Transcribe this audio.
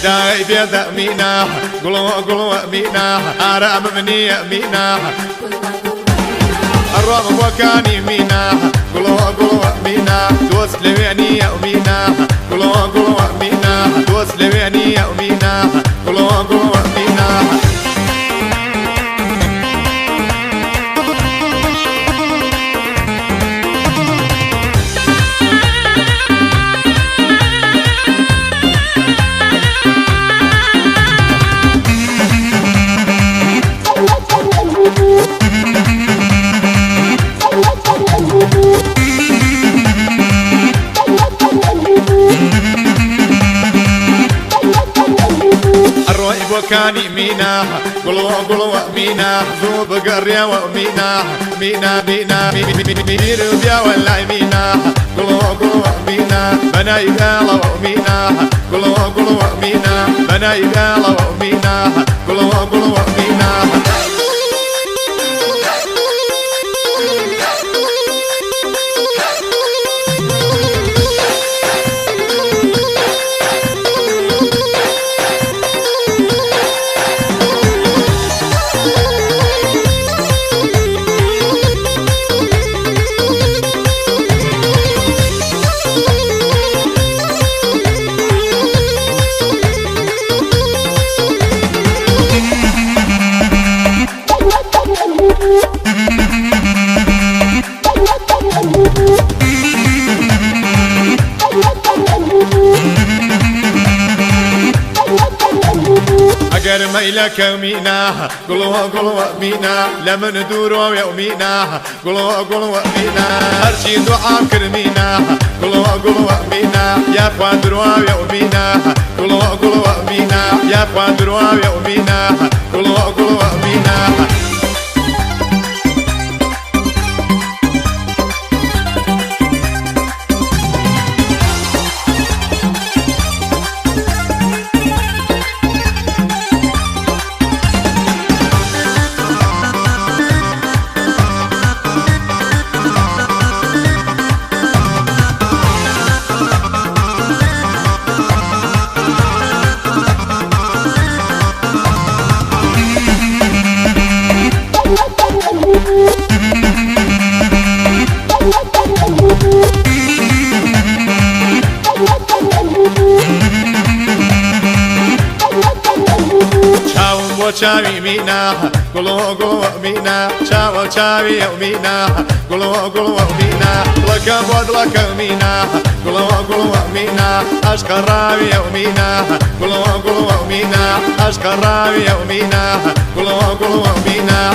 داي بيد أمينة قلوا أمينة أرام مني أمينة الرام وكاني مينا قلوا أمينة دوس لويني يا أمينة قلوا أمينة دوس لويني يا أمينة قلوا أمينة وكاني مينا قلوا مينا ذوب قرية ومينا مينا مير وبيا ولا مينا قلوا مينا بناي قالوا مينا قلوا مينا بناي قالوا مينا قلوا مينا أجر ميلك مينا قلوا مينا لمن دوروا يومينا قلوا مينا هرشي دعاء كرمينا قلوا مينا يا فادروا يومينا قلوا مينا يا فادروا يومينا قلوا مينا چاوی مینا قلوا مینا چاوی مینا قلوا مینا لك بود لك مینا قلوا مینا عشق راوی مینا قلوا مینا عشق راوی مینا قلوا مینا